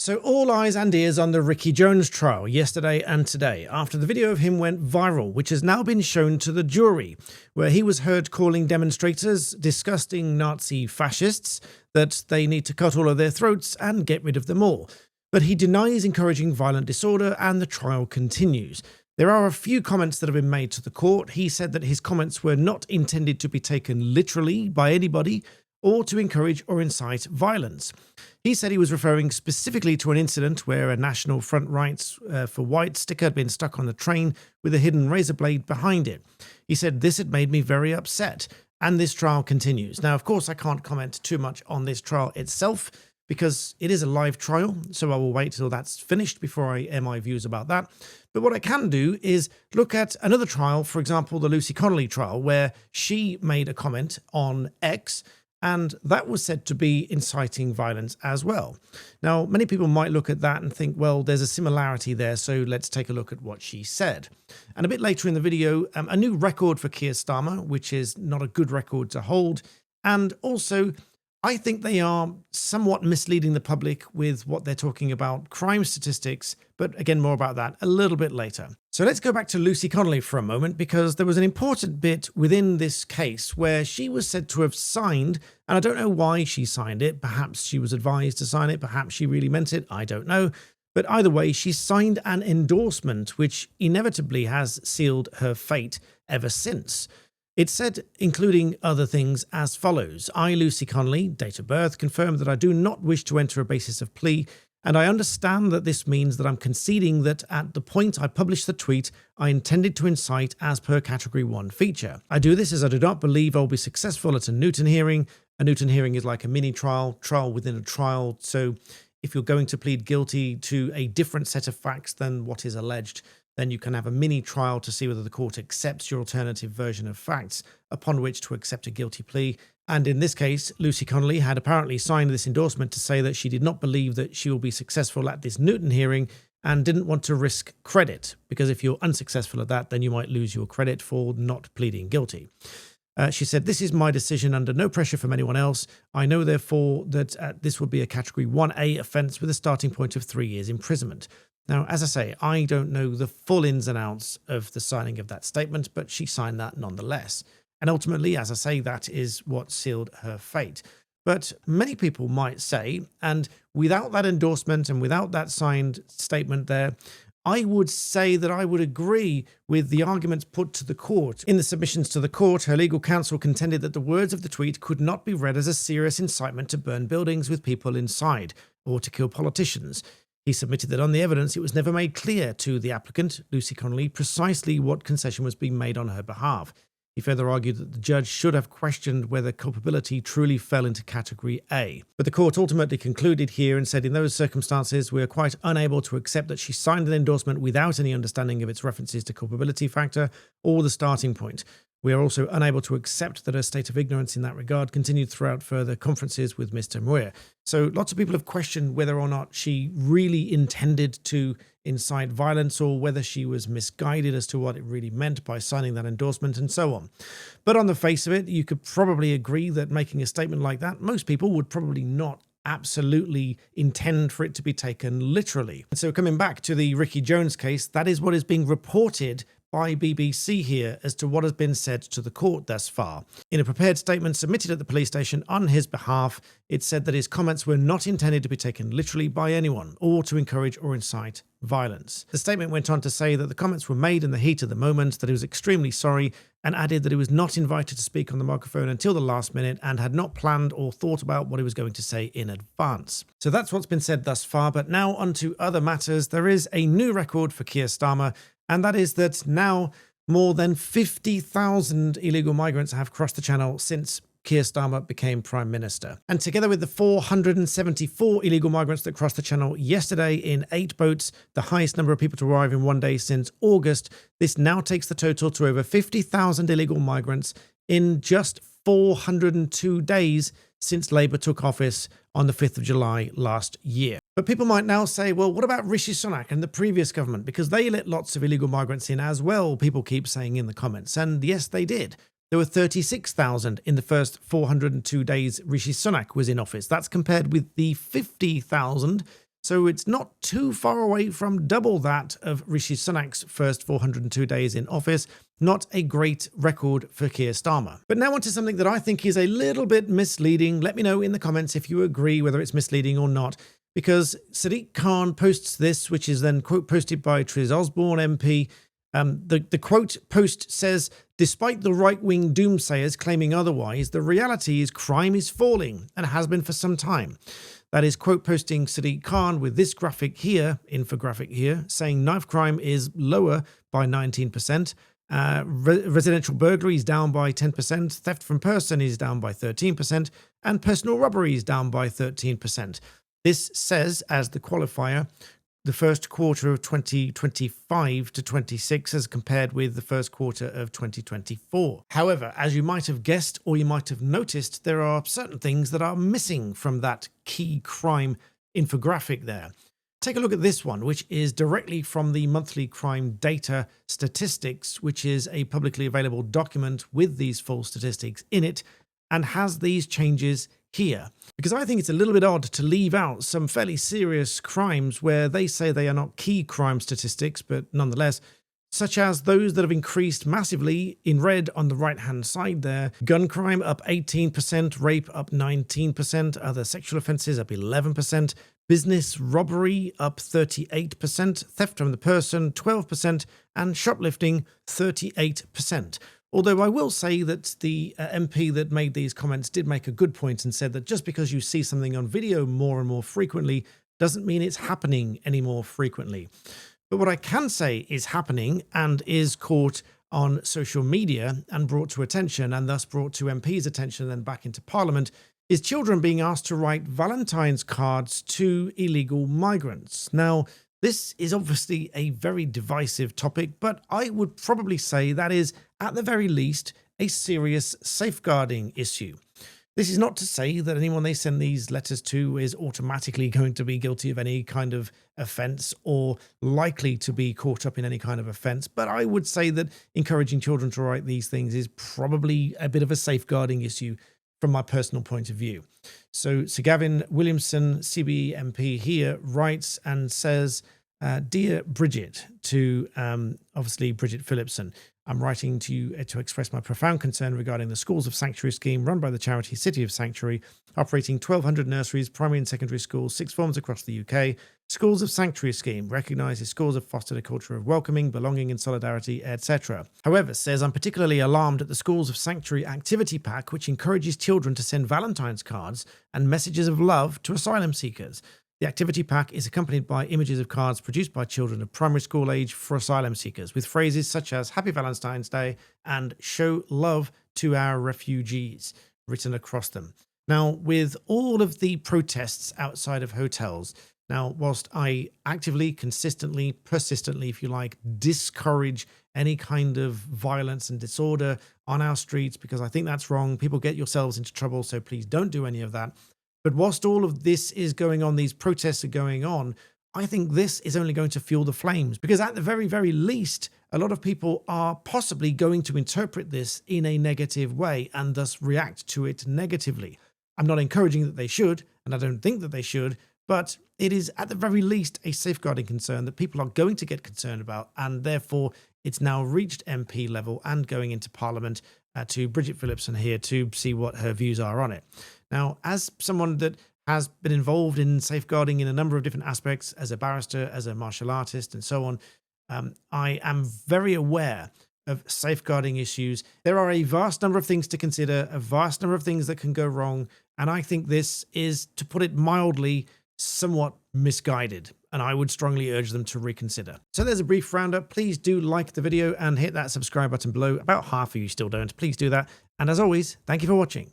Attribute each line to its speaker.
Speaker 1: So all eyes and ears on the Ricky Jones trial yesterday and today after the video of him went viral, which has now been shown to the jury, where he was heard calling demonstrators disgusting Nazi fascists, that they need to cut all of their throats and get rid of them all. But he denies encouraging violent disorder and the trial continues. There are a few comments that have been made to the court. He said that his comments were not intended to be taken literally by anybody or to encourage or incite violence. He said he was referring specifically to an incident where a National Front Rights for White sticker had been stuck on the train with a hidden razor blade behind it. He said, "This had made me very upset," and this trial continues. Now, of course, I can't comment too much on this trial itself because it is a live trial, so I will wait till that's finished before I air my views about that. But what I can do is look at another trial, for example, the Lucy Connelly trial, where she made a comment on X, and that was said to be inciting violence as well. Now, many people might look at that and think, well, there's a similarity there, so let's take a look at what she said. And a bit later in the video, a new record for Keir Starmer, which is not a good record to hold. And also, I think they are somewhat misleading the public with what they're talking about crime statistics, but again, more about that a little bit later. So let's go back to Lucy Connelly for a moment, because there was an important bit within this case where she was said to have signed, and I don't know why she signed it. Perhaps she was advised to sign it. Perhaps she really meant it. I don't know. But either way, she signed an endorsement, which inevitably has sealed her fate ever since. It said, including other things, as follows: "I, Lucy Connelly, date of birth, confirm that I do not wish to enter a basis of plea, and I understand that this means that I'm conceding that at the point I published the tweet, I intended to incite as per Category 1 feature. I do this as I do not believe I'll be successful at a Newton hearing." A Newton hearing is like a mini trial within a trial. So if you're going to plead guilty to a different set of facts than what is alleged, then you can have a mini trial to see whether the court accepts your alternative version of facts, upon which to accept a guilty plea. And in this case, Lucy Connelly had apparently signed this endorsement to say that she did not believe that she will be successful at this Newton hearing and didn't want to risk credit, because if you're unsuccessful at that, then you might lose your credit for not pleading guilty. She said, "This is my decision under no pressure from anyone else. I know, therefore, that this would be a Category 1A offence with a starting point of 3 years imprisonment." Now, as I say, I don't know the full ins and outs of the signing of that statement, but she signed that nonetheless. And ultimately, as I say, that is what sealed her fate. But many people might say, and without that endorsement and without that signed statement there, I would say that I would agree with the arguments put to the court. In the submissions to the court, her legal counsel contended that the words of the tweet could not be read as a serious incitement to burn buildings with people inside or to kill politicians. He submitted that on the evidence, it was never made clear to the applicant, Lucy Connelly, precisely what concession was being made on her behalf. He further argued that the judge should have questioned whether culpability truly fell into Category A. But the court ultimately concluded here and said, in those circumstances, we are quite unable to accept that she signed an endorsement without any understanding of its references to culpability factor or the starting point. We are also unable to accept that her state of ignorance in that regard continued throughout further conferences with Mr. Muir. So lots of people have questioned whether or not she really intended to incite violence or whether she was misguided as to what it really meant by signing that endorsement and so on. But on the face of it, you could probably agree that making a statement like that, most people would probably not absolutely intend for it to be taken literally. So coming back to the Ricky Jones case, that is what is being reported by BBC here as to what has been said to the court thus far. In a prepared statement submitted at the police station on his behalf, it said that his comments were not intended to be taken literally by anyone or to encourage or incite violence. The statement went on to say that the comments were made in the heat of the moment, that he was extremely sorry, and added that he was not invited to speak on the microphone until the last minute and had not planned or thought about what he was going to say in advance. So that's what's been said thus far, but now on to other matters. There is a new record for Keir Starmer, and that is that now more than 50,000 illegal migrants have crossed the Channel since Keir Starmer became Prime Minister. And together with the 474 illegal migrants that crossed the Channel yesterday in 8 boats, the highest number of people to arrive in one day since August, this now takes the total to over 50,000 illegal migrants in just 402 days since Labour took office on the 5th of July last year. But people might now say, well, what about Rishi Sunak and the previous government? Because they let lots of illegal migrants in as well, people keep saying in the comments. And yes, they did. There were 36,000 in the first 402 days Rishi Sunak was in office. That's compared with the 50,000 So it's not too far away from double that of Rishi Sunak's first 402 days in office. Not a great record for Keir Starmer. But now on to something that I think is a little bit misleading. Let me know in the comments if you agree whether it's misleading or not, because Sadiq Khan posts this, which is then quote posted by Tris Osborne MP. The quote post says, despite the right-wing doomsayers claiming otherwise, the reality is crime is falling and has been for some time. That is quote posting Sadiq Khan with this graphic here, infographic here, saying knife crime is lower by 19%, residential burglary is down by 10%, theft from person is down by 13%, and personal robbery is down by 13%. This says, as the qualifier, the first quarter of 2025 to 26 as compared with the first quarter of 2024. However, as you might have guessed or you might have noticed, there are certain things that are missing from that key crime infographic there. Take a look at this one, which is directly from the monthly crime data statistics, which is a publicly available document with these full statistics in it and has these changes here, because I think it's a little bit odd to leave out some fairly serious crimes where they say they are not key crime statistics, but nonetheless, such as those that have increased massively in red on the right-hand side there. Gun crime up 18%, rape up 19%, other sexual offences up 11%, business robbery up 38%, theft from the person 12%, and shoplifting 38%. Although I will say that the MP that made these comments did make a good point and said that just because you see something on video more and more frequently doesn't mean it's happening any more frequently. But what I can say is happening and is caught on social media and brought to attention and thus brought to MPs' attention and then back into Parliament is children being asked to write Valentine's cards to illegal migrants. Now, this is obviously a very divisive topic, but I would probably say that is, at the very least, a serious safeguarding issue. This is not to say that anyone they send these letters to is automatically going to be guilty of any kind of offence or likely to be caught up in any kind of offence, but I would say that encouraging children to write these things is probably a bit of a safeguarding issue from my personal point of view. So Sir Gavin Williamson, CBE MP here, writes and says, Dear Bridget, to obviously Bridget Phillipson, I'm writing to you to express my profound concern regarding the Schools of Sanctuary scheme run by the charity City of Sanctuary, operating 1,200 nurseries, primary and secondary schools, 6 forms across the UK. Schools of Sanctuary scheme recognises schools have fostered a culture of welcoming, belonging and solidarity, etc. However, says I'm particularly alarmed at the Schools of Sanctuary activity pack, which encourages children to send Valentine's cards and messages of love to asylum seekers. The activity pack is accompanied by images of cards produced by children of primary school age for asylum seekers, with phrases such as Happy Valentine's Day and Show love to our refugees written across them. Now, with all of the protests outside of hotels, now, whilst I actively, consistently, persistently, if you like, discourage any kind of violence and disorder on our streets, because I think that's wrong, people get yourselves into trouble, so please don't do any of that. But whilst all of this is going on, these protests are going on, I think this is only going to fuel the flames, because at the very, very least, a lot of people are possibly going to interpret this in a negative way and thus react to it negatively. I'm not encouraging that they should, and I don't think that they should, but it is at the very least a safeguarding concern that people are going to get concerned about, and therefore it's now reached MP level and going into Parliament to Bridget Phillipson here to see what her views are on it. Now, as someone that has been involved in safeguarding in a number of different aspects, as a barrister, as a martial artist, and so on, I am very aware of safeguarding issues. There are a vast number of things to consider, a vast number of things that can go wrong, and I think this is, to put it mildly, somewhat misguided, and I would strongly urge them to reconsider. So there's a brief roundup. Please do like the video and hit that subscribe button below. About half of you still don't. Please do that. And as always, thank you for watching.